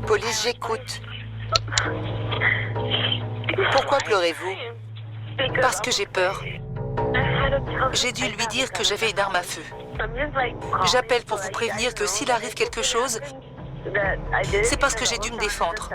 Police, j'écoute. Pourquoi pleurez-vous? Parce que j'ai peur. J'ai dû lui dire que j'avais une arme à feu. J'appelle pour vous prévenir que s'il arrive quelque chose, c'est parce que j'ai dû me défendre.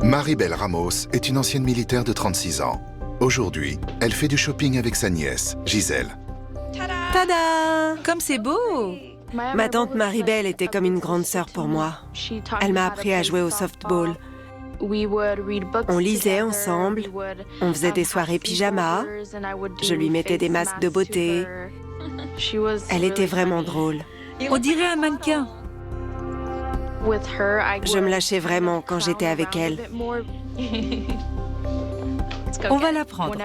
Maribel Ramos est une ancienne militaire de 36 ans. Aujourd'hui, elle fait du shopping avec sa nièce, Gisèle. Tada! Comme c'est beau! Ma tante Maribel était comme une grande sœur pour moi. Elle m'a appris à jouer au softball. On lisait ensemble, on faisait des soirées pyjama, je lui mettais des masques de beauté. Elle était vraiment drôle. On dirait un mannequin. Je me lâchais vraiment quand j'étais avec elle. On va la prendre.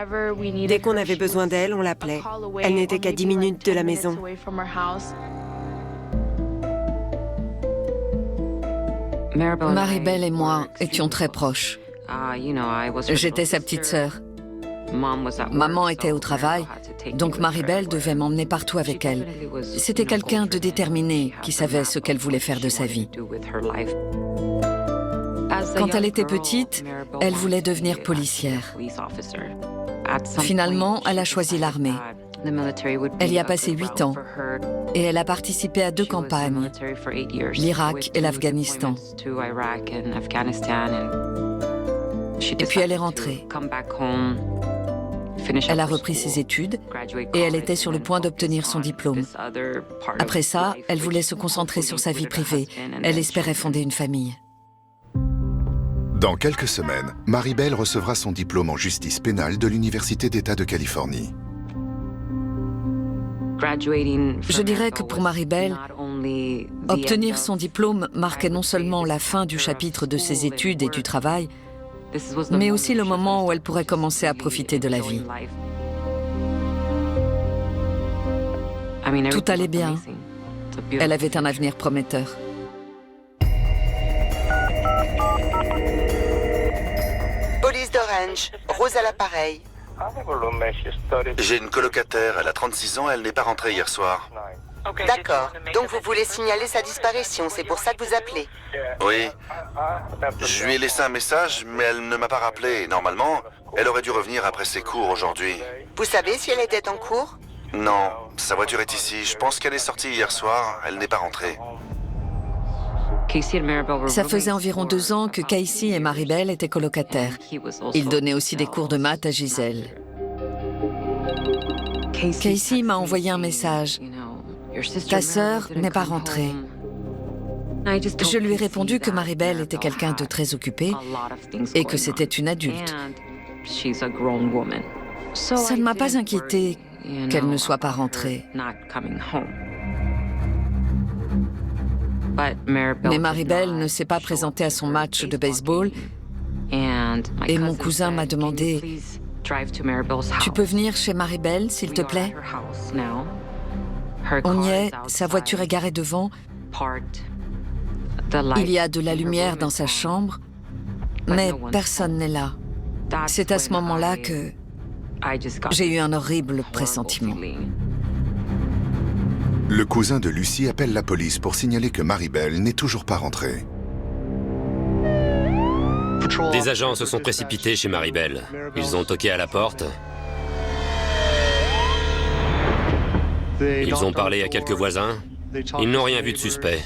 Dès qu'on avait besoin d'elle, on l'appelait. Elle n'était qu'à 10 minutes de la maison. Maribel et moi étions très proches. J'étais sa petite sœur. Maman était au travail, donc Maribel devait m'emmener partout avec elle. C'était quelqu'un de déterminé qui savait ce qu'elle voulait faire de sa vie. Quand elle était petite, elle voulait devenir policière. Finalement, elle a choisi l'armée. Elle y a passé 8 ans et elle a participé à 2 campagnes, l'Irak et l'Afghanistan. Et puis elle est rentrée. Elle a repris ses études et elle était sur le point d'obtenir son diplôme. Après ça, elle voulait se concentrer sur sa vie privée. Elle espérait fonder une famille. Dans quelques semaines, Maribel recevra son diplôme en justice pénale de l'Université d'État de Californie. Je dirais que pour Maribel, obtenir son diplôme marquait non seulement la fin du chapitre de ses études et du travail, mais aussi le moment où elle pourrait commencer à profiter de la vie. Tout allait bien. Elle avait un avenir prometteur. Police d'Orange, Rose à l'appareil. J'ai une colocataire, elle a 36 ans, elle n'est pas rentrée hier soir. D'accord. Donc vous voulez signaler sa disparition, c'est pour ça que vous appelez. Oui. Je lui ai laissé un message, mais elle ne m'a pas rappelé. Normalement, elle aurait dû revenir après ses cours aujourd'hui. Vous savez si elle était en cours? Non, sa voiture est ici. Je pense qu'elle est sortie hier soir, elle n'est pas rentrée. Ça faisait environ 2 ans que Casey et Maribel étaient colocataires. Ils donnaient aussi des cours de maths à Gisèle. Casey m'a envoyé un message. Ta sœur n'est pas rentrée. Je lui ai répondu que Maribel était quelqu'un de très occupé et que c'était une adulte. Ça ne m'a pas inquiétée qu'elle ne soit pas rentrée. Mais Maribel ne s'est pas présentée à son match de baseball et mon cousin m'a demandé « Tu peux venir chez Maribel, s'il te plaît ?» On y est, sa voiture est garée devant. Il y a de la lumière dans sa chambre, mais personne n'est là. C'est à ce moment-là que j'ai eu un horrible pressentiment. Le cousin de Lucie appelle la police pour signaler que Maribel n'est toujours pas rentrée. Des agents se sont précipités chez Maribel. Ils ont toqué à la porte. Ils ont parlé à quelques voisins. Ils n'ont rien vu de suspect.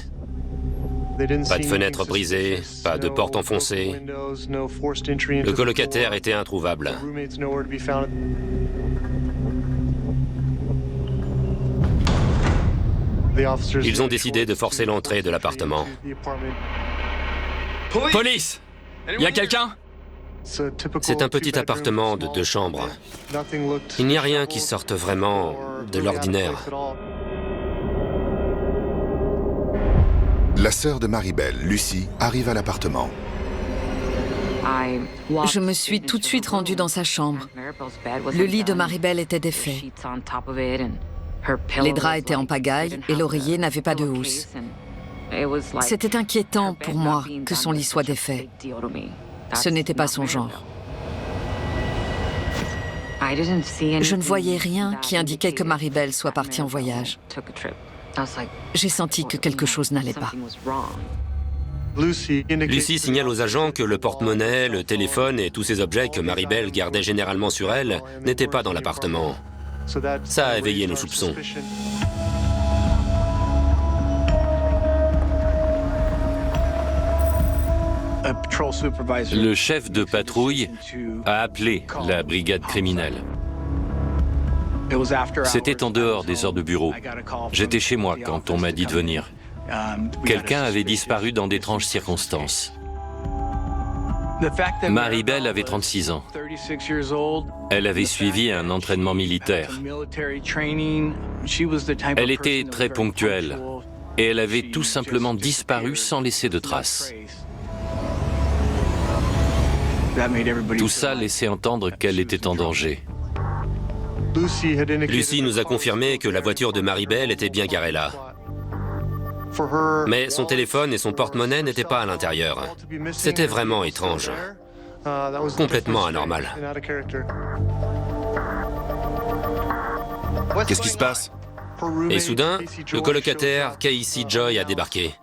Pas de fenêtre brisée, pas de porte enfoncée. Le colocataire était introuvable. Ils ont décidé de forcer l'entrée de l'appartement. Police! Y a quelqu'un? C'est un petit appartement de 2 chambres. Il n'y a rien qui sorte vraiment de l'ordinaire. La sœur de Maribel, Lucie, arrive à l'appartement. Je me suis tout de suite rendue dans sa chambre. Le lit de Maribel était défait. Les draps étaient en pagaille et l'oreiller n'avait pas de housse. C'était inquiétant pour moi que son lit soit défait. Ce n'était pas son genre. Je ne voyais rien qui indiquait que Maribel soit partie en voyage. J'ai senti que quelque chose n'allait pas. Lucy signale aux agents que le porte-monnaie, le téléphone et tous ces objets que Maribel gardait généralement sur elle n'étaient pas dans l'appartement. Ça a éveillé nos soupçons. Le chef de patrouille a appelé la brigade criminelle. C'était en dehors des heures de bureau. J'étais chez moi quand on m'a dit de venir. Quelqu'un avait disparu dans d'étranges circonstances. Maribel avait 36 ans. Elle avait suivi un entraînement militaire. Elle était très ponctuelle et elle avait tout simplement disparu sans laisser de traces. Tout ça laissait entendre qu'elle était en danger. Lucy nous a confirmé que la voiture de Maribel était bien garée là. Mais son téléphone et son porte-monnaie n'étaient pas à l'intérieur. C'était vraiment étrange. Complètement anormal. Qu'est-ce qui se passe? Et soudain, le colocataire Casey Joy a débarqué.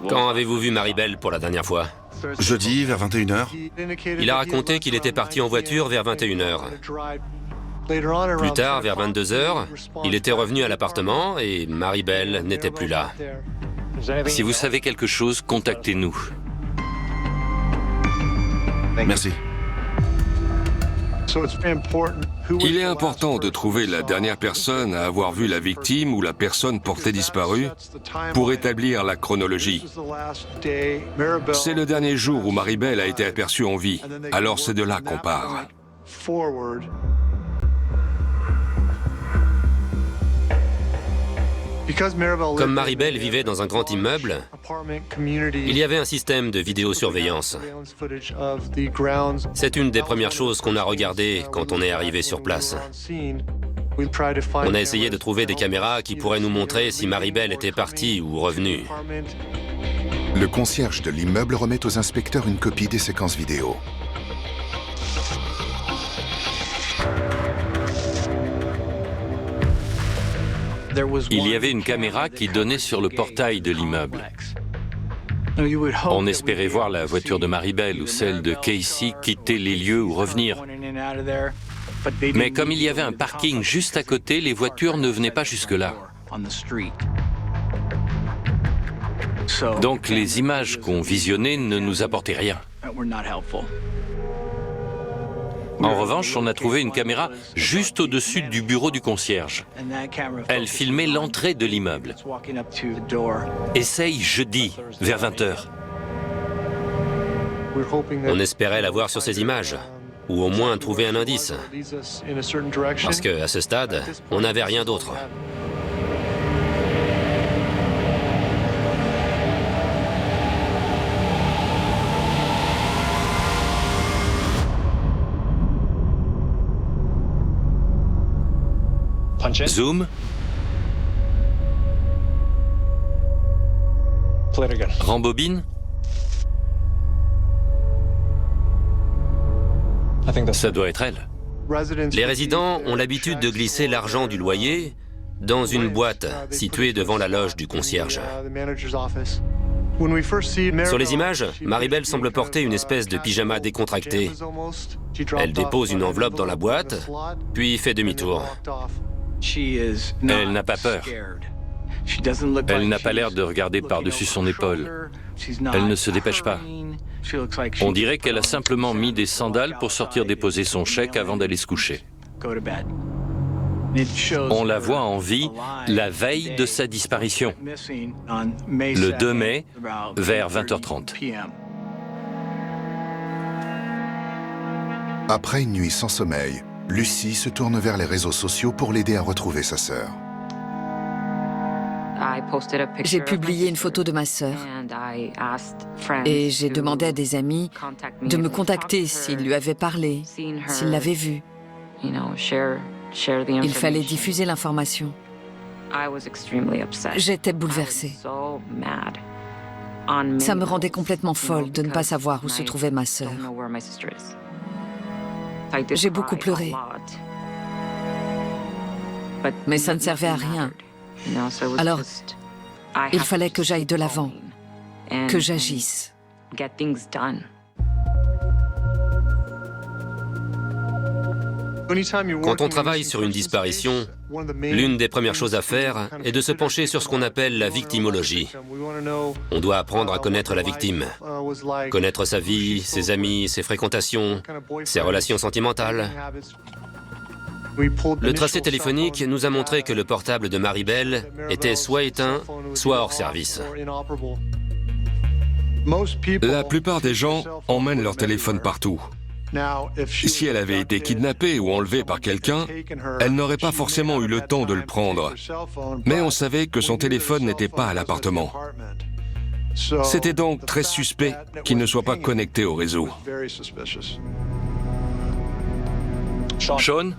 Quand avez-vous vu Maribel pour la dernière fois? Jeudi, vers 21h. Il a raconté qu'il était parti en voiture vers 21h. Plus tard, vers 22h, il était revenu à l'appartement et Maribel n'était plus là. Si vous savez quelque chose, contactez-nous. Merci. Il est important de trouver la dernière personne à avoir vu la victime ou la personne portée disparue pour établir la chronologie. C'est le dernier jour où Maribel a été aperçue en vie, alors c'est de là qu'on part. Comme Maribel vivait dans un grand immeuble, il y avait un système de vidéosurveillance. C'est une des premières choses qu'on a regardées quand on est arrivé sur place. On a essayé de trouver des caméras qui pourraient nous montrer si Maribel était partie ou revenue. Le concierge de l'immeuble remet aux inspecteurs une copie des séquences vidéo. Il y avait une caméra qui donnait sur le portail de l'immeuble. On espérait voir la voiture de Maribel ou celle de Casey quitter les lieux ou revenir. Mais comme il y avait un parking juste à côté, les voitures ne venaient pas jusque-là. Donc les images qu'on visionnait ne nous apportaient rien. En revanche, on a trouvé une caméra juste au-dessus du bureau du concierge. Elle filmait l'entrée de l'immeuble. Essaye jeudi, vers 20h. On espérait la voir sur ces images, ou au moins trouver un indice. Parce qu'à ce stade, on n'avait rien d'autre. Zoom. Rembobine. Ça doit être elle. Les résidents ont l'habitude de glisser l'argent du loyer dans une boîte située devant la loge du concierge. Sur les images, Maribel semble porter une espèce de pyjama décontracté. Elle dépose une enveloppe dans la boîte, puis fait demi-tour. Elle n'a pas peur. Elle n'a pas l'air de regarder par-dessus son épaule. Elle ne se dépêche pas. On dirait qu'elle a simplement mis des sandales pour sortir déposer son chèque avant d'aller se coucher. On la voit en vie la veille de sa disparition, le 2 mai, vers 20h30. Après une nuit sans sommeil, Lucy se tourne vers les réseaux sociaux pour l'aider à retrouver sa sœur. J'ai publié une photo de ma sœur et j'ai demandé à des amis de me contacter s'ils lui avaient parlé, s'ils l'avaient vue. Il fallait diffuser l'information. J'étais bouleversée. Ça me rendait complètement folle de ne pas savoir où se trouvait ma sœur. J'ai beaucoup pleuré. Mais ça ne servait à rien. Alors, il fallait que j'aille de l'avant, que j'agisse. Quand on travaille sur une disparition, l'une des premières choses à faire est de se pencher sur ce qu'on appelle la victimologie. On doit apprendre à connaître la victime, connaître sa vie, ses amis, ses fréquentations, ses relations sentimentales. Le tracé téléphonique nous a montré que le portable de Maribel était soit éteint, soit hors service. La plupart des gens emmènent leur téléphone partout. Si elle avait été kidnappée ou enlevée par quelqu'un, elle n'aurait pas forcément eu le temps de le prendre. Mais on savait que son téléphone n'était pas à l'appartement. C'était donc très suspect qu'il ne soit pas connecté au réseau. Sean,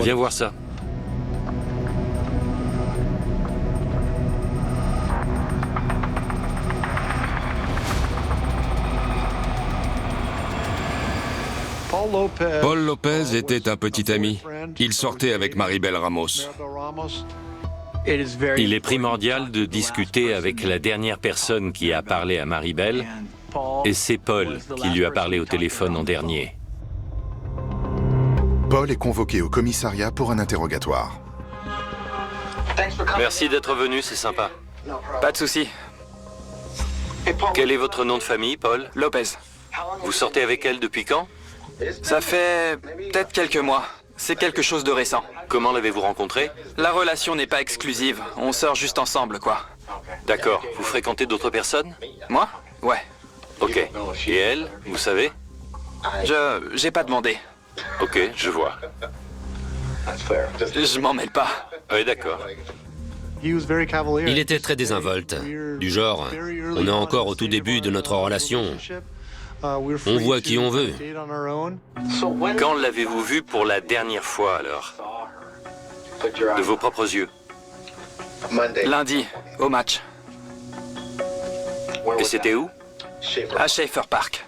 viens voir ça. Paul Lopez était un petit ami. Il sortait avec Maribel Ramos. Il est primordial de discuter avec la dernière personne qui a parlé à Maribel, et c'est Paul qui lui a parlé au téléphone en dernier. Paul est convoqué au commissariat pour un interrogatoire. Merci d'être venu, c'est sympa. Pas de souci. Quel est votre nom de famille, Paul? Lopez. Vous sortez avec elle depuis quand? Ça fait peut-être quelques mois. C'est quelque chose de récent. Comment l'avez-vous rencontrée? La relation n'est pas exclusive. On sort juste ensemble, quoi. D'accord. Vous fréquentez d'autres personnes? Moi? Ouais. Ok. Et elle, vous savez? J'ai pas demandé. Ok, je vois. Je m'en mêle pas. Oui, d'accord. Il était très désinvolte, du genre, on est encore au tout début de notre relation. On voit qui on veut. Quand l'avez-vous vu pour la dernière fois, alors? De vos propres yeux? Lundi, au match. Et c'était où? À Schaefer Park.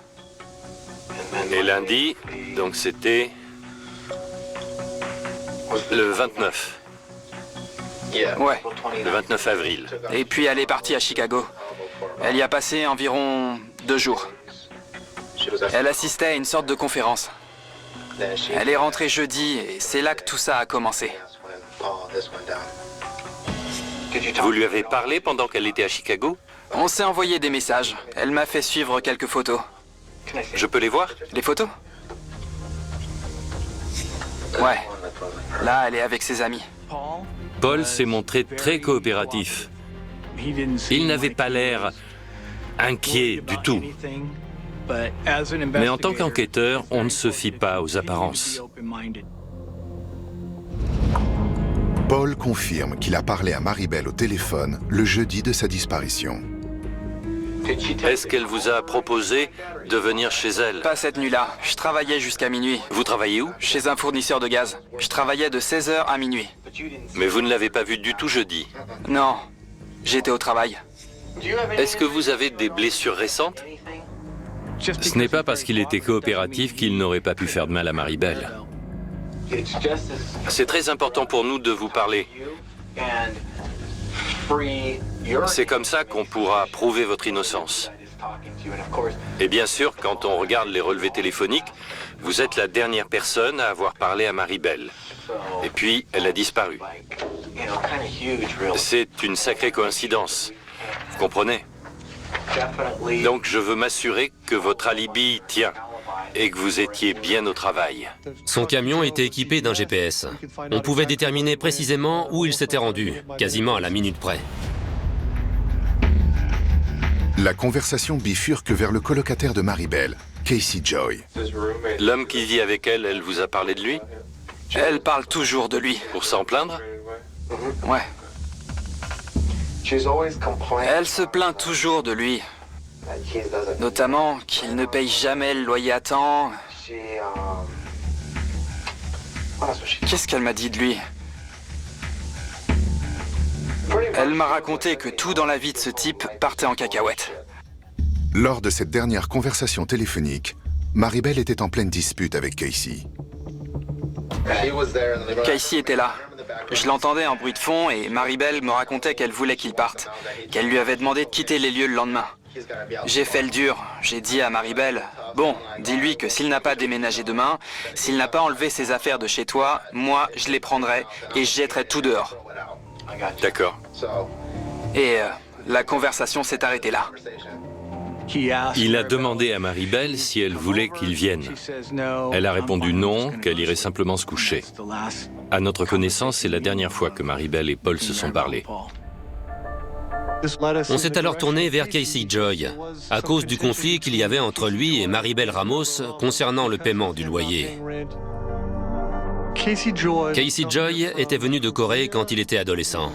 Et lundi, donc c'était le 29. Ouais. Le 29 avril. Et puis elle est partie à Chicago. Elle y a passé environ 2 jours. Elle assistait à une sorte de conférence. Elle est rentrée jeudi et c'est là que tout ça a commencé. Vous lui avez parlé pendant qu'elle était à Chicago? On s'est envoyé des messages. Elle m'a fait suivre quelques photos. Je peux les voir? Les photos? Ouais. Là, elle est avec ses amis. Paul s'est montré très coopératif. Il n'avait pas l'air inquiet du tout. Mais en tant qu'enquêteur, on ne se fie pas aux apparences. Paul confirme qu'il a parlé à Maribel au téléphone le jeudi de sa disparition. Est-ce qu'elle vous a proposé de venir chez elle? Pas cette nuit-là. Je travaillais jusqu'à minuit. Vous travaillez où? Chez un fournisseur de gaz. Je travaillais de 16h à minuit. Mais vous ne l'avez pas vue du tout jeudi? Non. J'étais au travail. Est-ce que vous avez des blessures récentes? Ce n'est pas parce qu'il était coopératif qu'il n'aurait pas pu faire de mal à Maribel. C'est très important pour nous de vous parler. C'est comme ça qu'on pourra prouver votre innocence. Et bien sûr, quand on regarde les relevés téléphoniques, vous êtes la dernière personne à avoir parlé à Maribel. Et puis, elle a disparu. C'est une sacrée coïncidence. Vous comprenez? Donc je veux m'assurer que votre alibi tient et que vous étiez bien au travail. Son camion était équipé d'un GPS. On pouvait déterminer précisément où il s'était rendu, quasiment à la minute près. La conversation bifurque vers le colocataire de Maribel, Casey Joy. L'homme qui vit avec elle, elle vous a parlé de lui? Elle parle toujours de lui. Pour s'en plaindre? Ouais. Elle se plaint toujours de lui. Notamment qu'il ne paye jamais le loyer à temps. Qu'est-ce qu'elle m'a dit de lui? Elle m'a raconté que tout dans la vie de ce type partait en cacahuète. Lors de cette dernière conversation téléphonique, Maribel était en pleine dispute avec Casey. Casey était là. Je l'entendais en bruit de fond et Maribel me racontait qu'elle voulait qu'il parte, qu'elle lui avait demandé de quitter les lieux le lendemain. J'ai fait le dur. J'ai dit à Maribel, bon, dis-lui que s'il n'a pas déménagé demain, s'il n'a pas enlevé ses affaires de chez toi, moi, je les prendrai et je jetterai tout dehors. D'accord. Et la conversation s'est arrêtée là. Il a demandé à Maribel si elle voulait qu'il vienne. Elle a répondu non, qu'elle irait simplement se coucher. À notre connaissance, c'est la dernière fois que Maribel et Paul se sont parlé. On s'est alors tourné vers Casey Joy, à cause du conflit qu'il y avait entre lui et Maribel Ramos concernant le paiement du loyer. Casey Joy était venu de Corée quand il était adolescent.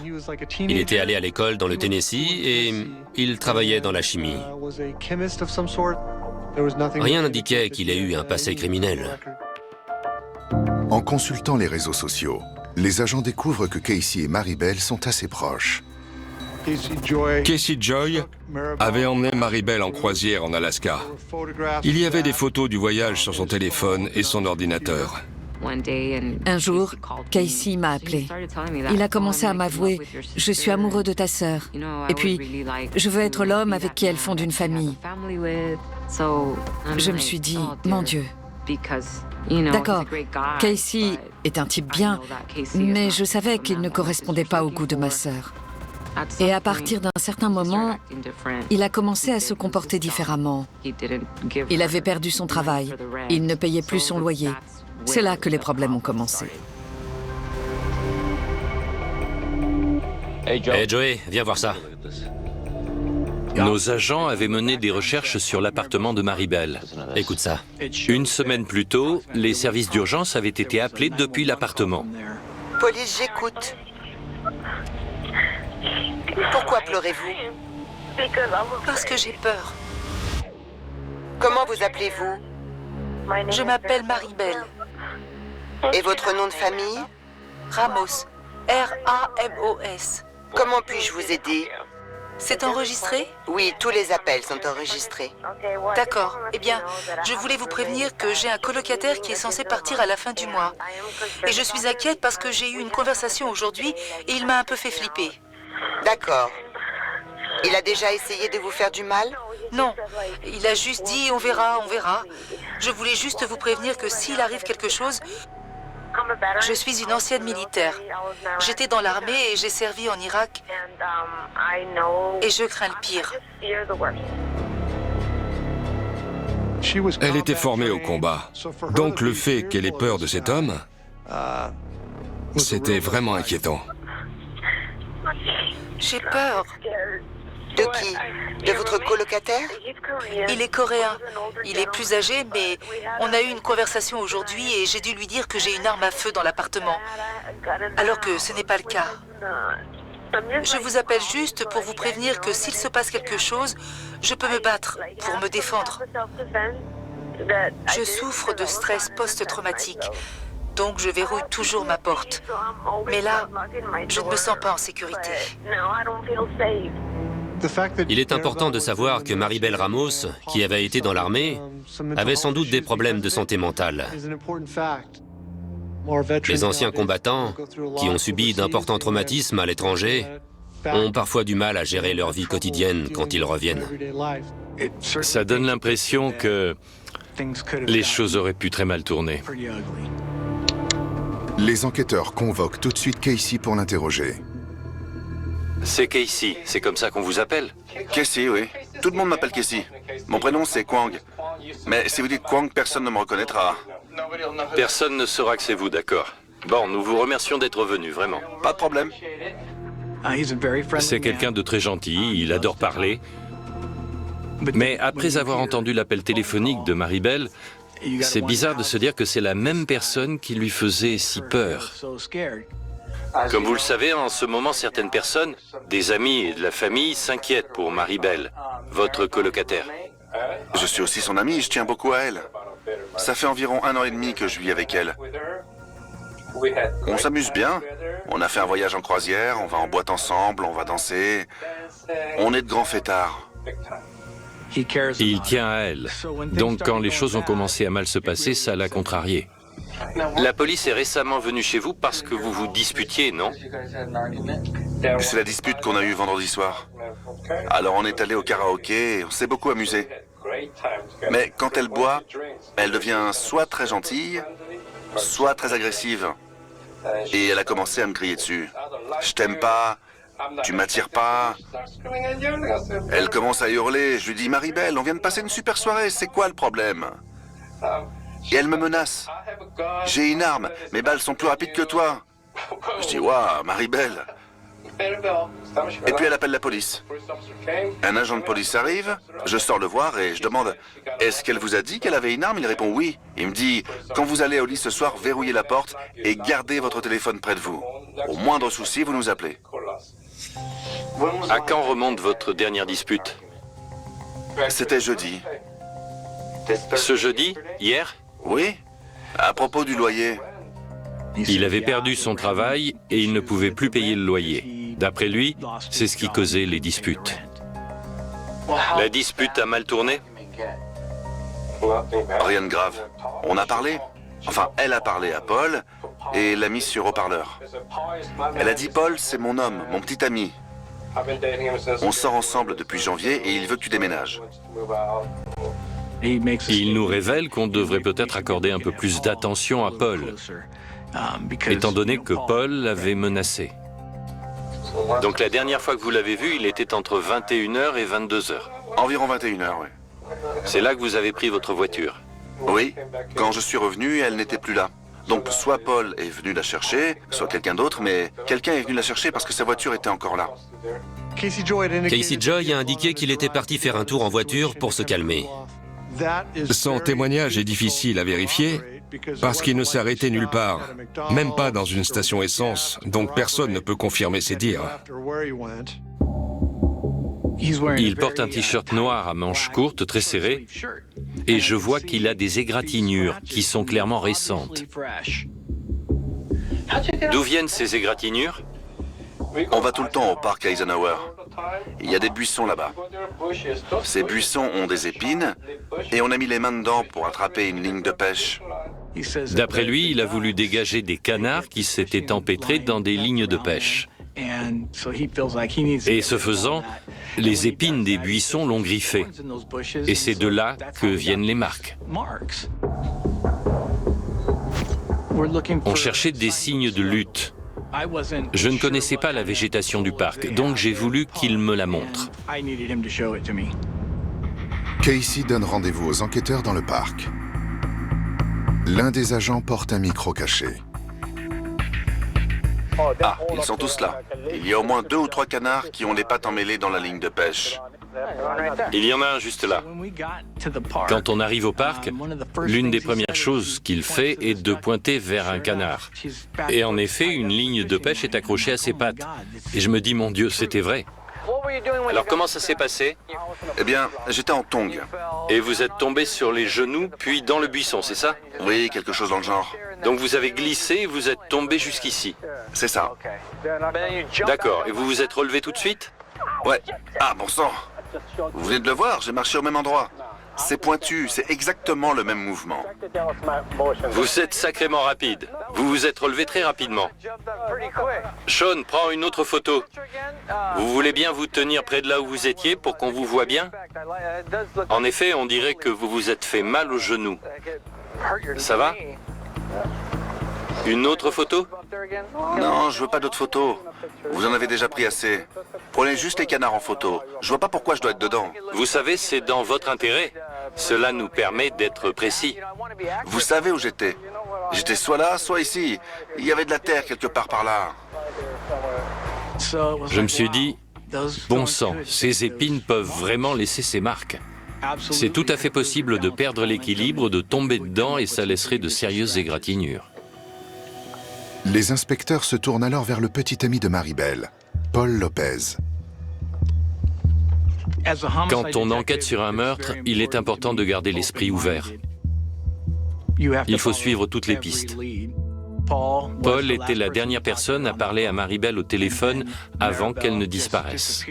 Il était allé à l'école dans le Tennessee et il travaillait dans la chimie. Rien n'indiquait qu'il ait eu un passé criminel. En consultant les réseaux sociaux, les agents découvrent que Casey et Maribel sont assez proches. Casey Joy avait emmené Maribel en croisière en Alaska. Il y avait des photos du voyage sur son téléphone et son ordinateur. Un jour, Casey m'a appelé. Il a commencé à m'avouer « Je suis amoureux de ta sœur. Et puis, je veux être l'homme avec qui elle fonde une famille. » Je me suis dit « Mon Dieu. » D'accord, Casey est un type bien, mais je savais qu'il ne correspondait pas au goût de ma sœur. Et à partir d'un certain moment, il a commencé à se comporter différemment. Il avait perdu son travail. Il ne payait plus son loyer. C'est là que les problèmes ont commencé. Hey Joey, viens voir ça. Nos agents avaient mené des recherches sur l'appartement de Maribel. Écoute ça. Une semaine plus tôt, les services d'urgence avaient été appelés depuis l'appartement. Police, j'écoute. Pourquoi pleurez-vous? Parce que j'ai peur. Comment vous appelez-vous? Je m'appelle Maribel. Et votre nom de famille? Ramos. R-A-M-O-S. Comment puis-je vous aider? C'est enregistré? Oui, tous les appels sont enregistrés. D'accord. Eh bien, je voulais vous prévenir que j'ai un colocataire qui est censé partir à la fin du mois. Et je suis inquiète parce que j'ai eu une conversation aujourd'hui et il m'a un peu fait flipper. D'accord. Il a déjà essayé de vous faire du mal? Non, il a juste dit « on verra, on verra ». Je voulais juste vous prévenir que s'il arrive quelque chose, je suis une ancienne militaire. J'étais dans l'armée et j'ai servi en Irak. Et je crains le pire. Elle était formée au combat. Donc le fait qu'elle ait peur de cet homme, c'était vraiment inquiétant. J'ai peur. De qui? De votre colocataire? Il est coréen. Il est plus âgé, mais on a eu une conversation aujourd'hui et j'ai dû lui dire que j'ai une arme à feu dans l'appartement. Alors que ce n'est pas le cas. Je vous appelle juste pour vous prévenir que s'il se passe quelque chose, je peux me battre pour me défendre. Je souffre de stress post-traumatique. Donc je verrouille toujours ma porte. Mais là, je ne me sens pas en sécurité. Il est important de savoir que Maribel Ramos, qui avait été dans l'armée, avait sans doute des problèmes de santé mentale. Les anciens combattants, qui ont subi d'importants traumatismes à l'étranger, ont parfois du mal à gérer leur vie quotidienne quand ils reviennent. Ça donne l'impression que les choses auraient pu très mal tourner. Les enquêteurs convoquent tout de suite Casey pour l'interroger. C'est Casey, c'est comme ça qu'on vous appelle? Casey, oui. Tout le monde m'appelle Casey. Mon prénom, c'est Kwang. Mais si vous dites Kwang, personne ne me reconnaîtra. Personne ne saura que c'est vous, d'accord. Bon, nous vous remercions d'être venu, vraiment. Pas de problème. C'est quelqu'un de très gentil, il adore parler. Mais après avoir entendu l'appel téléphonique de Maribel, c'est bizarre de se dire que c'est la même personne qui lui faisait si peur. Comme vous le savez, en ce moment, certaines personnes, des amis et de la famille, s'inquiètent pour Maribel, votre colocataire. Je suis aussi son ami, je tiens beaucoup à elle. Ça fait environ 1 an et demi que je vis avec elle. On s'amuse bien. On a fait un voyage en croisière, on va en boîte ensemble, on va danser. On est de grands fêtards. Il tient à elle. Donc quand les choses ont commencé à mal se passer, ça l'a contrarié. La police est récemment venue chez vous parce que vous vous disputiez, non? C'est la dispute qu'on a eue vendredi soir. Alors on est allé au karaoké et on s'est beaucoup amusé. Mais quand elle boit, elle devient soit très gentille, soit très agressive. Et elle a commencé à me crier dessus. Je t'aime pas, tu m'attires pas. Elle commence à hurler. Je lui dis, Maribel, on vient de passer une super soirée, c'est quoi le problème? Et elle me menace. J'ai une arme, mes balles sont plus rapides que toi. Je dis, waouh, Maribel. Et puis elle appelle la police. Un agent de police arrive, je sors le voir et je demande, est-ce qu'elle vous a dit qu'elle avait une arme? Il répond oui. Il me dit, quand vous allez au lit ce soir, verrouillez la porte et gardez votre téléphone près de vous. Au moindre souci, vous nous appelez. À quand remonte votre dernière dispute? C'était jeudi. Ce jeudi? Hier? Oui, à propos du loyer. Il avait perdu son travail et il ne pouvait plus payer le loyer. D'après lui, c'est ce qui causait les disputes. La dispute a mal tourné? Rien de grave. On a parlé. Enfin, elle a parlé à Paul et l'a mis sur haut-parleur. Elle a dit, Paul, c'est mon homme, mon petit ami. On sort ensemble depuis janvier et il veut que tu déménages. Il nous révèle qu'on devrait peut-être accorder un peu plus d'attention à Paul, étant donné que Paul l'avait menacé. Donc la dernière fois que vous l'avez vu, il était entre 21h et 22h. Environ 21h, oui. C'est là que vous avez pris votre voiture? Oui, quand je suis revenu, elle n'était plus là. Donc soit Paul est venu la chercher, soit quelqu'un d'autre, mais quelqu'un est venu la chercher parce que sa voiture était encore là. Casey Joy a indiqué qu'il était parti faire un tour en voiture pour se calmer. Son témoignage est difficile à vérifier parce qu'il ne s'est arrêté nulle part, même pas dans une station essence, donc personne ne peut confirmer ses dires. Il porte un t-shirt noir à manches courtes, très serré, et je vois qu'il a des égratignures qui sont clairement récentes. D'où viennent ces égratignures? On va tout le temps au parc Eisenhower. Il y a des buissons là-bas. Ces buissons ont des épines et on a mis les mains dedans pour attraper une ligne de pêche. D'après lui, il a voulu dégager des canards qui s'étaient empêtrés dans des lignes de pêche. Et ce faisant, les épines des buissons l'ont griffé. Et c'est de là que viennent les marques. On cherchait des signes de lutte. Je ne connaissais pas la végétation du parc, donc j'ai voulu qu'il me la montre. Casey donne rendez-vous aux enquêteurs dans le parc. L'un des agents porte un micro caché. Ah, ils sont tous là. Il y a au moins 2 ou 3 canards qui ont les pattes emmêlées dans la ligne de pêche. Il y en a un juste là. Quand on arrive au parc, l'une des premières choses qu'il fait est de pointer vers un canard. Et en effet, une ligne de pêche est accrochée à ses pattes. Et je me dis, mon Dieu, c'était vrai. Alors comment ça s'est passé? Eh bien, j'étais en tongs. Et vous êtes tombé sur les genoux, puis dans le buisson, c'est ça? Oui, quelque chose dans le genre. Donc vous avez glissé et vous êtes tombé jusqu'ici? C'est ça. D'accord, et vous vous êtes relevé tout de suite? Ouais. Ah, bon sang! Vous venez de le voir, j'ai marché au même endroit. C'est pointu, c'est exactement le même mouvement. Vous êtes sacrément rapide. Vous vous êtes relevé très rapidement. Sean, prends une autre photo. Vous voulez bien vous tenir près de là où vous étiez pour qu'on vous voit bien? En effet, on dirait que vous vous êtes fait mal au genou. Ça va? Une autre photo? Non, je veux pas d'autres photos. Vous en avez déjà pris assez. Prenez juste les canards en photo. Je vois pas pourquoi je dois être dedans. Vous savez, c'est dans votre intérêt. Cela nous permet d'être précis. Vous savez où j'étais? J'étais soit là, soit ici. Il y avait de la terre quelque part par là. Je me suis dit, bon sang, ces épines peuvent vraiment laisser ses marques. C'est tout à fait possible de perdre l'équilibre, de tomber dedans et ça laisserait de sérieuses égratignures. Les inspecteurs se tournent alors vers le petit ami de Maribel, Paul Lopez. Quand on enquête sur un meurtre, il est important de garder l'esprit ouvert. Il faut suivre toutes les pistes. Paul était la dernière personne à parler à Maribel au téléphone avant qu'elle ne disparaisse.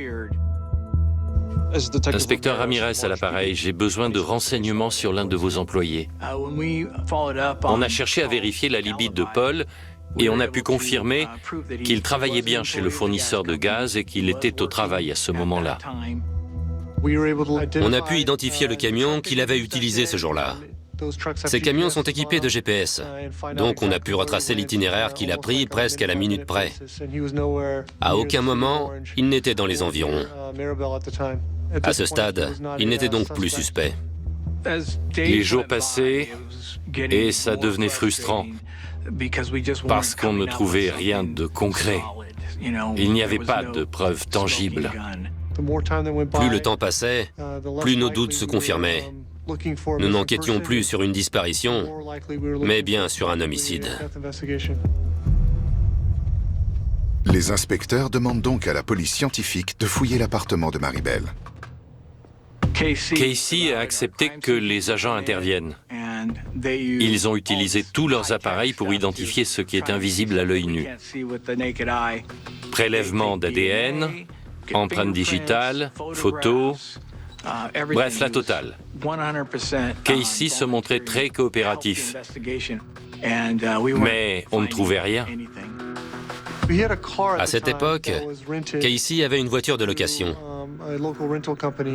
Inspecteur Ramirez à l'appareil, j'ai besoin de renseignements sur l'un de vos employés. On a cherché à vérifier l'alibi de Paul et on a pu confirmer qu'il travaillait bien chez le fournisseur de gaz et qu'il était au travail à ce moment-là. On a pu identifier le camion qu'il avait utilisé ce jour-là. Ces camions sont équipés de GPS, donc on a pu retracer l'itinéraire qu'il a pris presque à la minute près. À aucun moment, il n'était dans les environs. À ce stade, il n'était donc plus suspect. Les jours passaient et ça devenait frustrant parce qu'on ne trouvait rien de concret. Il n'y avait pas de preuves tangibles. Plus le temps passait, plus nos doutes se confirmaient. Nous n'enquêtions plus sur une disparition, mais bien sur un homicide. Les inspecteurs demandent donc à la police scientifique de fouiller l'appartement de Maribel. Casey a accepté que les agents interviennent. Ils ont utilisé tous leurs appareils pour identifier ce qui est invisible à l'œil nu. Prélèvement d'ADN, empreintes digitales, photos, bref, la totale. Casey se montrait très coopératif, mais on ne trouvait rien. À cette époque, Casey avait une voiture de location.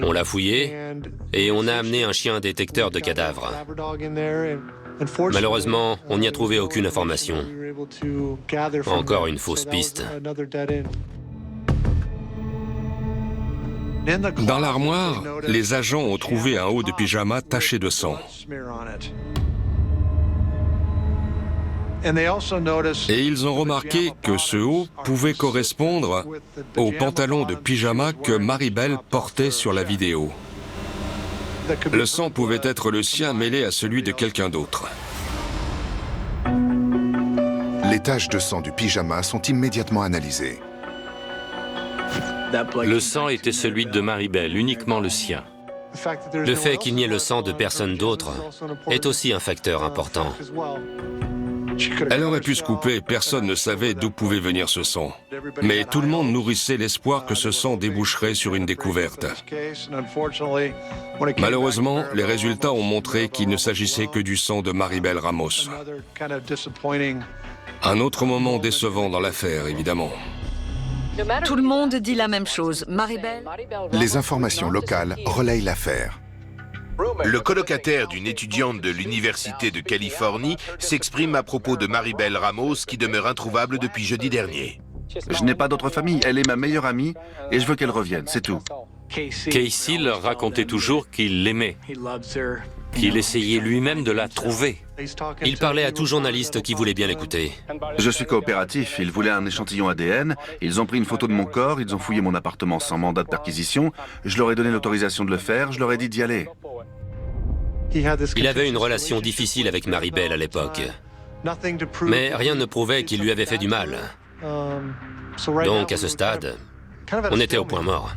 On l'a fouillée et on a amené un chien détecteur de cadavres. Malheureusement, on n'y a trouvé aucune information. Encore une fausse piste. Dans l'armoire, les agents ont trouvé un haut de pyjama taché de sang. Et ils ont remarqué que ce haut pouvait correspondre au pantalon de pyjama que Maribel portait sur la vidéo. Le sang pouvait être le sien mêlé à celui de quelqu'un d'autre. Les taches de sang du pyjama sont immédiatement analysées. Le sang était celui de Maribel, uniquement le sien. Le fait qu'il n'y ait le sang de personne d'autre est aussi un facteur important. Elle aurait pu se couper, personne ne savait d'où pouvait venir ce sang. Mais tout le monde nourrissait l'espoir que ce sang déboucherait sur une découverte. Malheureusement, les résultats ont montré qu'il ne s'agissait que du sang de Maribel Ramos. Un autre moment décevant dans l'affaire, évidemment. Tout le monde dit la même chose. Maribel... Les informations locales relayent l'affaire. Le colocataire d'une étudiante de l'Université de Californie s'exprime à propos de Maribel Ramos qui demeure introuvable depuis jeudi dernier. Je n'ai pas d'autre famille, elle est ma meilleure amie et je veux qu'elle revienne, c'est tout. Casey leur racontait toujours qu'il l'aimait, qu'il essayait lui-même de la trouver. Il parlait à tout journaliste qui voulait bien l'écouter. Je suis coopératif, ils voulaient un échantillon ADN, ils ont pris une photo de mon corps, ils ont fouillé mon appartement sans mandat de perquisition, je leur ai donné l'autorisation de le faire, je leur ai dit d'y aller. Il avait une relation difficile avec Maribel à l'époque. Mais rien ne prouvait qu'il lui avait fait du mal. Donc à ce stade, on était au point mort.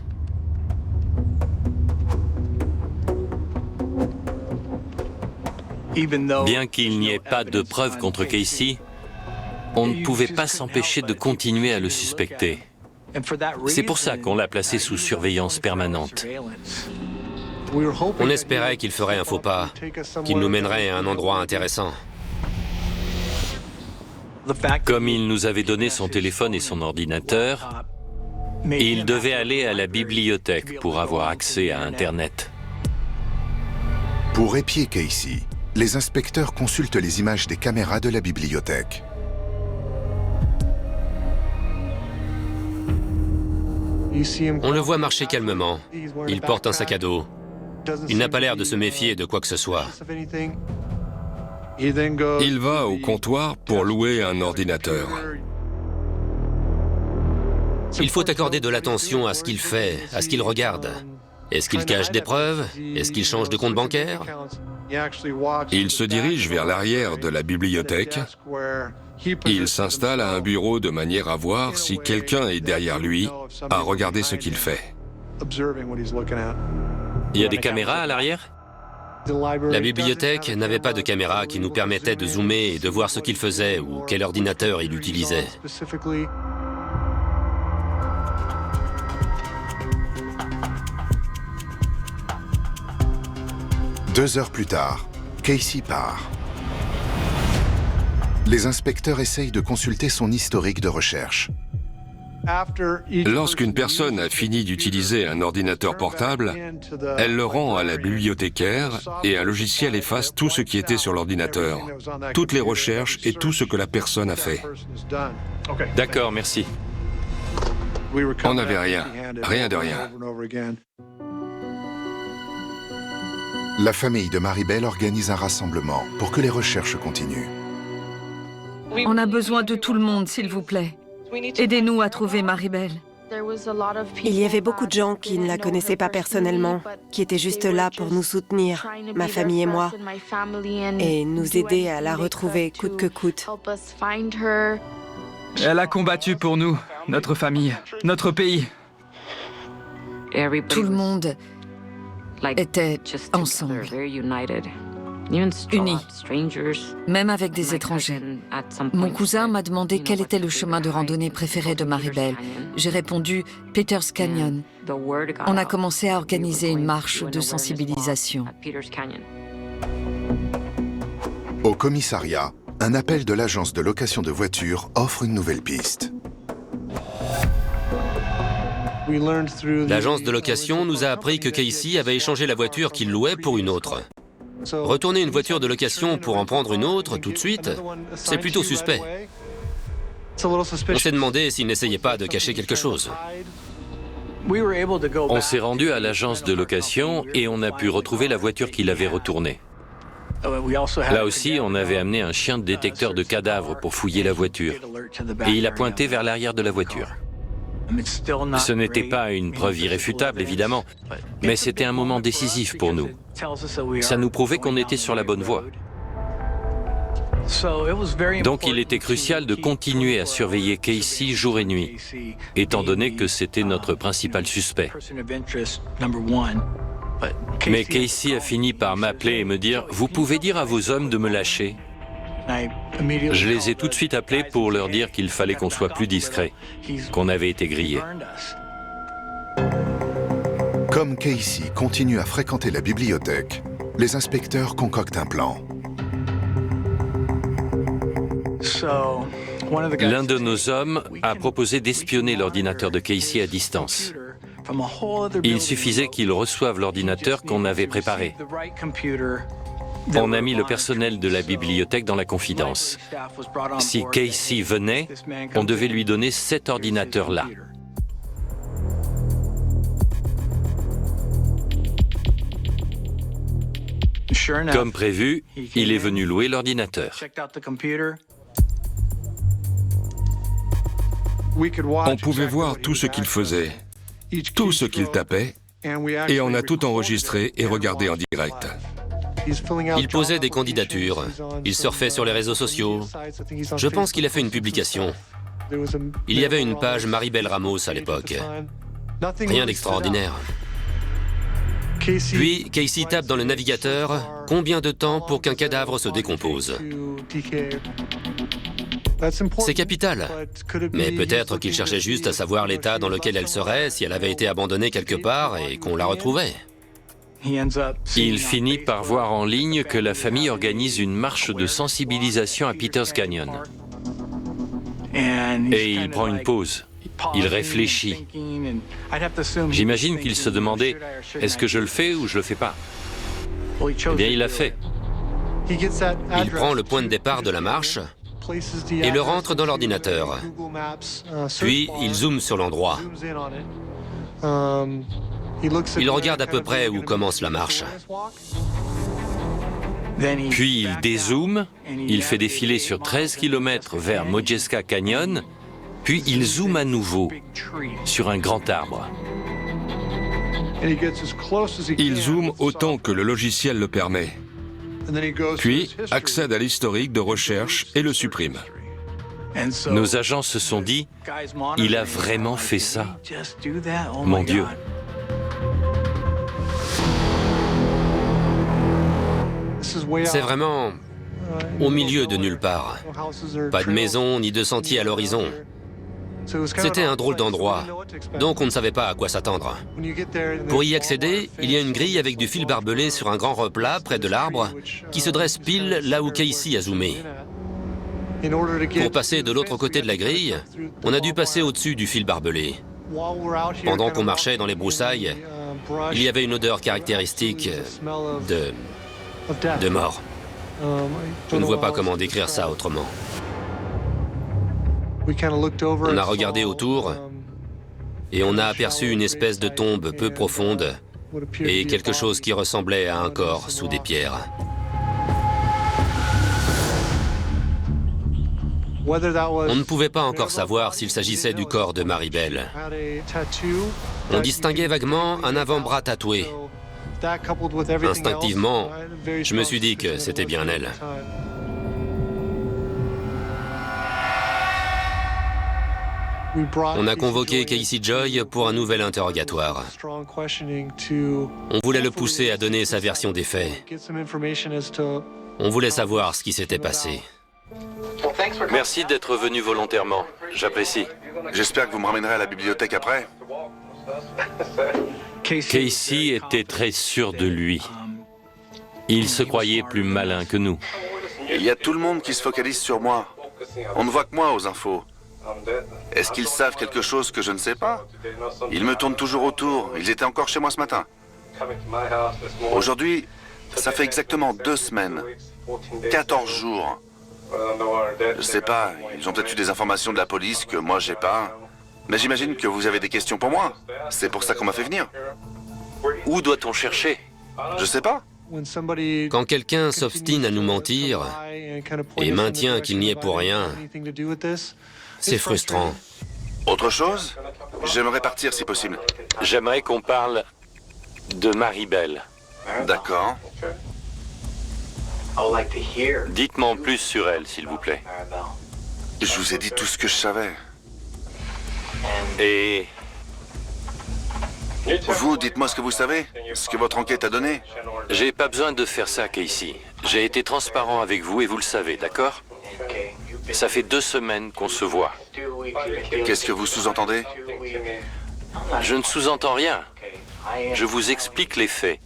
Bien qu'il n'y ait pas de preuves contre Casey, on ne pouvait pas s'empêcher de continuer à le suspecter. C'est pour ça qu'on l'a placé sous surveillance permanente. On espérait qu'il ferait un faux pas, qu'il nous mènerait à un endroit intéressant. Comme il nous avait donné son téléphone et son ordinateur, il devait aller à la bibliothèque pour avoir accès à Internet. Pour épier Casey, les inspecteurs consultent les images des caméras de la bibliothèque. On le voit marcher calmement. Il porte un sac à dos. Il n'a pas l'air de se méfier de quoi que ce soit. Il va au comptoir pour louer un ordinateur. Il faut accorder de l'attention à ce qu'il fait, à ce qu'il regarde. Est-ce qu'il cache des preuves? Est-ce qu'il change de compte bancaire? Il se dirige vers l'arrière de la bibliothèque Il s'installe à un bureau de manière à voir si quelqu'un est derrière lui, à regarder ce qu'il fait. Il y a des caméras à l'arrière? La bibliothèque n'avait pas de caméra qui nous permettait de zoomer et de voir ce qu'il faisait ou quel ordinateur il utilisait. Deux heures plus tard, Casey part. Les inspecteurs essayent de consulter son historique de recherche. Lorsqu'une personne a fini d'utiliser un ordinateur portable, elle le rend à la bibliothécaire et un logiciel efface tout ce qui était sur l'ordinateur, toutes les recherches et tout ce que la personne a fait. D'accord, merci. On n'avait rien, rien de rien. La famille de Maribel organise un rassemblement pour que les recherches continuent. On a besoin de tout le monde, s'il vous plaît. Aidez-nous à trouver Maribel. Il y avait beaucoup de gens qui ne la connaissaient pas personnellement, qui étaient juste là pour nous soutenir, ma famille et moi, et nous aider à la retrouver coûte que coûte. Elle a combattu pour nous, notre famille, notre pays. Tout le monde était ensemble, unis, même avec des étrangers. Mon cousin m'a demandé quel était le chemin de randonnée préféré de Maribel. J'ai répondu Peters Canyon. On a commencé à organiser une marche de sensibilisation. Au commissariat, un appel de l'agence de location de voitures offre une nouvelle piste. L'agence de location nous a appris que Casey avait échangé la voiture qu'il louait pour une autre. Retourner une voiture de location pour en prendre une autre tout de suite, c'est plutôt suspect. On s'est demandé s'il n'essayait pas de cacher quelque chose. On s'est rendu à l'agence de location et on a pu retrouver la voiture qu'il avait retournée. Là aussi, on avait amené un chien de détecteur de cadavres pour fouiller la voiture. Et il a pointé vers l'arrière de la voiture. Ce n'était pas une preuve irréfutable, évidemment, mais c'était un moment décisif pour nous. Ça nous prouvait qu'on était sur la bonne voie. Donc il était crucial de continuer à surveiller Casey jour et nuit, étant donné que c'était notre principal suspect. Mais Casey a fini par m'appeler et me dire « Vous pouvez dire à vos hommes de me lâcher ?» Je les ai tout de suite appelés pour leur dire qu'il fallait qu'on soit plus discret, qu'on avait été grillés. Comme Casey continue à fréquenter la bibliothèque, les inspecteurs concoctent un plan. L'un de nos hommes a proposé d'espionner l'ordinateur de Casey à distance. Il suffisait qu'il reçoive l'ordinateur qu'on avait préparé. On a mis le personnel de la bibliothèque dans la confidence. Si Casey venait, on devait lui donner cet ordinateur-là. Comme prévu, il est venu louer l'ordinateur. On pouvait voir tout ce qu'il faisait, tout ce qu'il tapait, et on a tout enregistré et regardé en direct. Il posait des candidatures, il surfait sur les réseaux sociaux. Je pense qu'il a fait une publication. Il y avait une page Maribel Ramos à l'époque. Rien d'extraordinaire. Puis, Casey tape dans le navigateur « Combien de temps pour qu'un cadavre se décompose ?» C'est capital. Mais peut-être qu'il cherchait juste à savoir l'état dans lequel elle serait si elle avait été abandonnée quelque part et qu'on la retrouvait. Il finit par voir en ligne que la famille organise une marche de sensibilisation à Peters Canyon. Et il prend une pause. Il réfléchit. J'imagine qu'il se demandait, est-ce que je le fais ou je le fais pas? Eh bien, il l'a fait. Il prend le point de départ de la marche et le rentre dans l'ordinateur. Puis, il zoome sur l'endroit. Il regarde à peu près où commence la marche. Puis il dézoome, il fait défiler sur 13 km vers Modjeska Canyon, puis il zoome à nouveau sur un grand arbre. Il zoome autant que le logiciel le permet, puis accède à l'historique de recherche et le supprime. Nos agents se sont dit, il a vraiment fait ça. Mon Dieu. C'est vraiment au milieu de nulle part. Pas de maison ni de sentier à l'horizon. C'était un drôle d'endroit, donc on ne savait pas à quoi s'attendre. Pour y accéder, il y a une grille avec du fil barbelé sur un grand replat près de l'arbre qui se dresse pile là où Casey a zoomé. Pour passer de l'autre côté de la grille, on a dû passer au-dessus du fil barbelé. Pendant qu'on marchait dans les broussailles, il y avait une odeur caractéristique de mort. Je ne vois pas comment décrire ça autrement. On a regardé autour et on a aperçu une espèce de tombe peu profonde et quelque chose qui ressemblait à un corps sous des pierres. On ne pouvait pas encore savoir s'il s'agissait du corps de Maribel. On distinguait vaguement un avant-bras tatoué. Instinctivement, je me suis dit que c'était bien elle. On a convoqué Casey Joy pour un nouvel interrogatoire. On voulait le pousser à donner sa version des faits. On voulait savoir ce qui s'était passé. Merci d'être venu volontairement. J'apprécie. J'espère que vous me ramènerez à la bibliothèque après. Casey était très sûr de lui. Il se croyait plus malin que nous. Il y a tout le monde qui se focalise sur moi. On ne voit que moi aux infos. Est-ce qu'ils savent quelque chose que je ne sais pas? Ils me tournent toujours autour. Ils étaient encore chez moi ce matin. Aujourd'hui, ça fait exactement 2 semaines. 14 jours. Je sais pas, ils ont peut-être eu des informations de la police que moi j'ai pas. Mais j'imagine que vous avez des questions pour moi. C'est pour ça qu'on m'a fait venir. Où doit-on chercher? Je sais pas. Quand quelqu'un s'obstine à nous mentir et maintient qu'il n'y est pour rien, c'est frustrant. Autre chose? J'aimerais partir si possible. J'aimerais qu'on parle de Maribel. D'accord. Dites-moi en plus sur elle, s'il vous plaît. Je vous ai dit tout ce que je savais. Et vous, dites-moi ce que vous savez, ce que votre enquête a donné. j'ai pas besoin de faire ça, Casey. J'ai été transparent avec vous et vous le savez, d'accord? Ça fait 2 semaines qu'on se voit. Qu'est-ce que vous sous-entendez? Je ne sous-entends rien. Je vous explique les faits.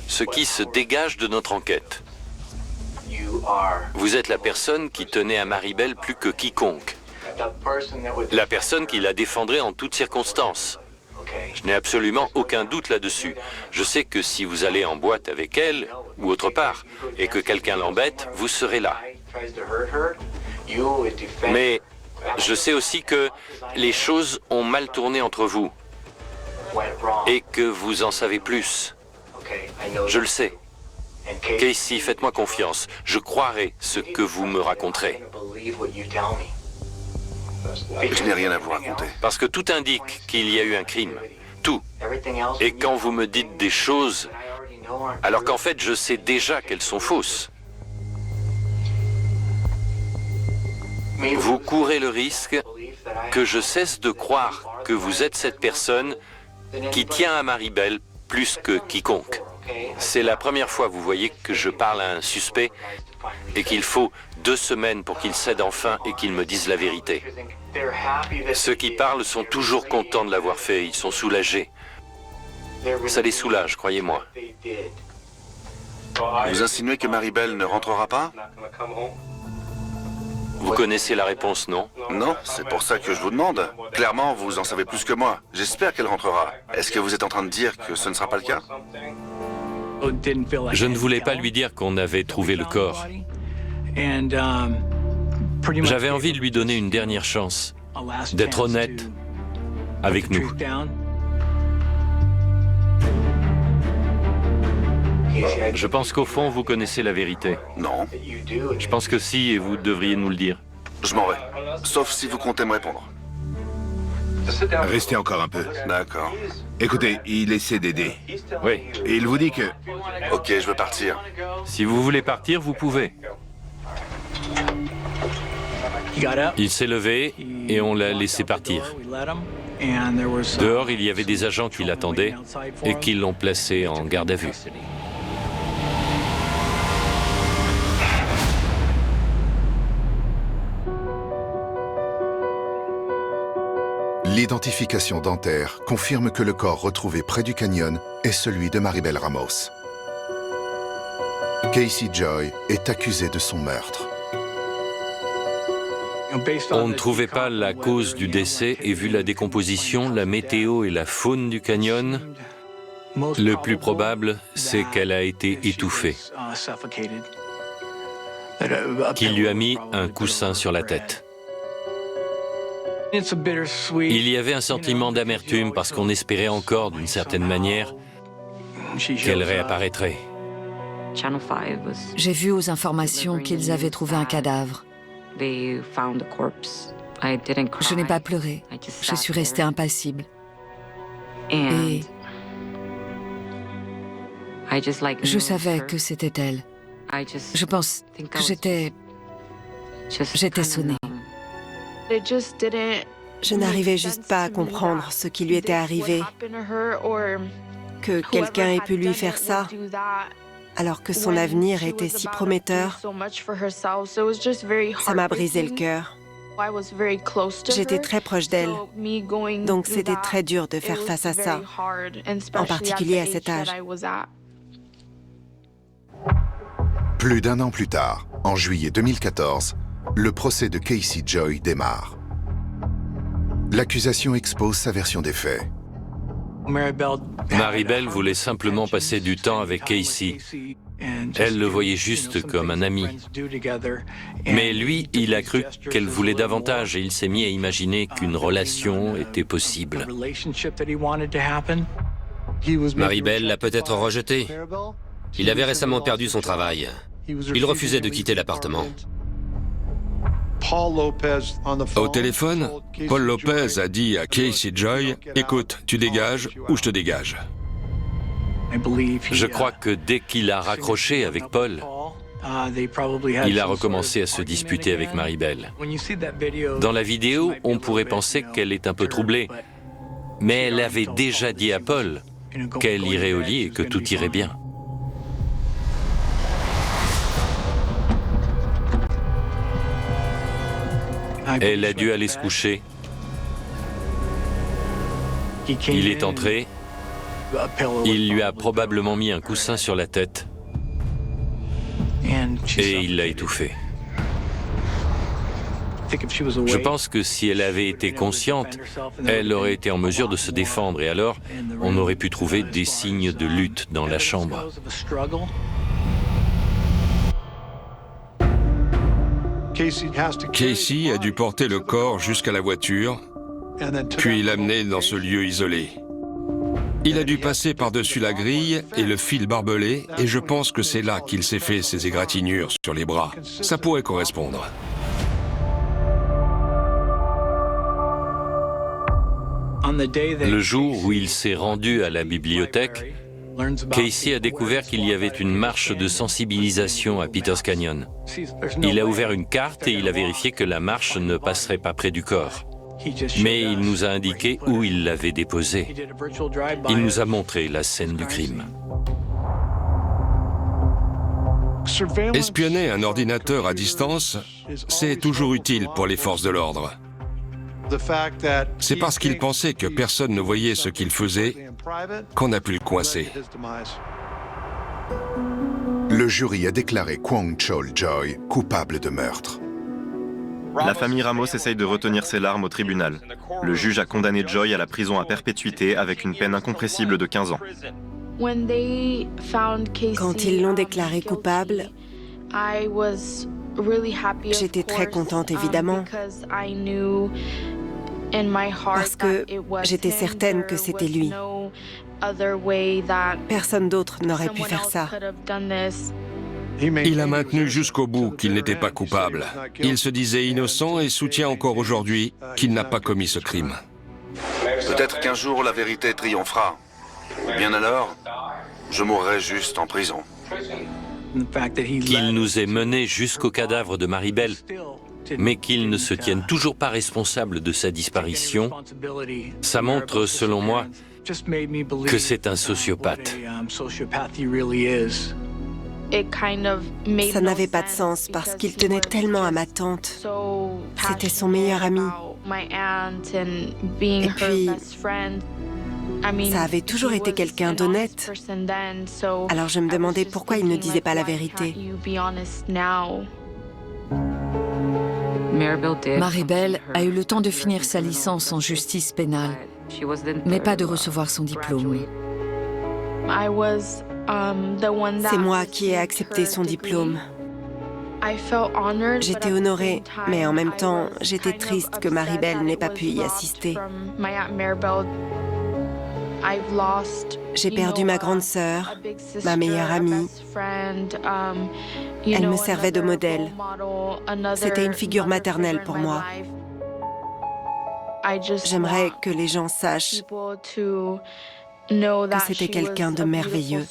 Ce qui se dégage de notre enquête. Vous êtes la personne qui tenait à Maribel plus que quiconque. La personne qui la défendrait en toutes circonstances. Je n'ai absolument aucun doute là-dessus. Je sais que si vous allez en boîte avec elle, ou autre part, et que quelqu'un l'embête, vous serez là. Mais je sais aussi que les choses ont mal tourné entre vous. Et que vous en savez plus. Je le sais. Casey, faites-moi confiance. Je croirai ce que vous me raconterez. Je n'ai rien à vous raconter. Parce que tout indique qu'il y a eu un crime. Tout. Et quand vous me dites des choses, alors qu'en fait je sais déjà qu'elles sont fausses, vous courez le risque que je cesse de croire que vous êtes cette personne qui tient à Maribel plus que quiconque. C'est la première fois, vous voyez, que je parle à un suspect et qu'il faut 2 semaines pour qu'il cède enfin et qu'il me dise la vérité. Ceux qui parlent sont toujours contents de l'avoir fait, ils sont soulagés. Ça les soulage, croyez-moi. Vous insinuez que Maribel ne rentrera pas? Vous connaissez la réponse, non? Non, c'est pour ça que je vous demande. Clairement, vous en savez plus que moi. J'espère qu'elle rentrera. Est-ce que vous êtes en train de dire que ce ne sera pas le cas? Je ne voulais pas lui dire qu'on avait trouvé le corps. J'avais envie de lui donner une dernière chance, d'être honnête avec nous. Je pense qu'au fond, vous connaissez la vérité. Non. Je pense que si, et vous devriez nous le dire. Je m'en vais. Sauf si vous comptez me répondre. Restez encore un peu. D'accord. Écoutez, il essaie d'aider. Oui. Et il vous dit que... Ok, je veux partir. Si vous voulez partir, vous pouvez. Il s'est levé et on l'a laissé partir. Dehors, il y avait des agents qui l'attendaient et qui l'ont placé en garde à vue. L'identification dentaire confirme que le corps retrouvé près du canyon est celui de Maribel Ramos. Casey Joy est accusée de son meurtre. On ne trouvait pas la cause du décès et vu la décomposition, la météo et la faune du canyon, le plus probable, c'est qu'elle a été étouffée, qu'il lui a mis un coussin sur la tête. Il y avait un sentiment d'amertume parce qu'on espérait encore, d'une certaine manière, qu'elle réapparaîtrait. J'ai vu aux informations qu'ils avaient trouvé un cadavre. Je n'ai pas pleuré. Je suis restée impassible. Et je savais que c'était elle. Je pense que j'étais sonnée. Je n'arrivais juste pas à comprendre ce qui lui était arrivé. Que quelqu'un ait pu lui faire ça, alors que son avenir était si prometteur. Ça m'a brisé le cœur. J'étais très proche d'elle, donc c'était très dur de faire face à ça, en particulier à cet âge. Plus d'un an plus tard, en juillet 2014, le procès de Casey Joy démarre. L'accusation expose sa version des faits. Maribel voulait simplement passer du temps avec Casey. Elle le voyait juste comme un ami. Mais lui, il a cru qu'elle voulait davantage et il s'est mis à imaginer qu'une relation était possible. Maribel l'a peut-être rejeté. Il avait récemment perdu son travail. Il refusait de quitter l'appartement. Au téléphone, Paul Lopez a dit à Casey Joy, « Écoute, tu dégages ou je te dégage. » Je crois que dès qu'il a raccroché avec Paul, il a recommencé à se disputer avec Maribel. Dans la vidéo, on pourrait penser qu'elle est un peu troublée, mais elle avait déjà dit à Paul qu'elle irait au lit et que tout irait bien. Elle a dû aller se coucher. Il est entré. Il lui a probablement mis un coussin sur la tête. Et il l'a étouffée. Je pense que si elle avait été consciente, elle aurait été en mesure de se défendre et alors on aurait pu trouver des signes de lutte dans la chambre. Casey a dû porter le corps jusqu'à la voiture, puis l'amener dans ce lieu isolé. Il a dû passer par-dessus la grille et le fil barbelé, et je pense que c'est là qu'il s'est fait ses égratignures sur les bras. Ça pourrait correspondre. Le jour où il s'est rendu à la bibliothèque, Casey a découvert qu'il y avait une marche de sensibilisation à Peters Canyon. Il a ouvert une carte et il a vérifié que la marche ne passerait pas près du corps. Mais il nous a indiqué où il l'avait déposé. Il nous a montré la scène du crime. Espionner un ordinateur à distance, c'est toujours utile pour les forces de l'ordre. C'est parce qu'il pensait que personne ne voyait ce qu'il faisait qu'on a pu le coincer. Le jury a déclaré Kwang Chol Joy coupable de meurtre. La famille Ramos essaye de retenir ses larmes au tribunal. Le juge a condamné Joy à la prison à perpétuité avec une peine incompressible de 15 ans. Quand ils l'ont déclaré coupable, j'étais très contente, évidemment, parce que j'étais certaine que c'était lui. Personne d'autre n'aurait pu faire ça. Il a maintenu jusqu'au bout qu'il n'était pas coupable. Il se disait innocent et soutient encore aujourd'hui qu'il n'a pas commis ce crime. Peut-être qu'un jour la vérité triomphera. Ou bien alors, je mourrai juste en prison. Qu'il nous ait menés jusqu'au cadavre de Maribel mais qu'il ne se tienne toujours pas responsable de sa disparition, ça montre, selon moi, que c'est un sociopathe. Ça n'avait pas de sens parce qu'il tenait tellement à ma tante. C'était son meilleur ami. Et puis, ça avait toujours été quelqu'un d'honnête. Alors je me demandais pourquoi il ne disait pas la vérité. Maribel a eu le temps de finir sa licence en justice pénale, mais pas de recevoir son diplôme. C'est moi qui ai accepté son diplôme. J'étais honorée, mais en même temps, j'étais triste que Maribel n'ait pas pu y assister. J'ai perdu ma grande sœur, ma meilleure amie. Elle me servait de modèle. C'était une figure maternelle pour moi. J'aimerais que les gens sachent que c'était quelqu'un de merveilleux.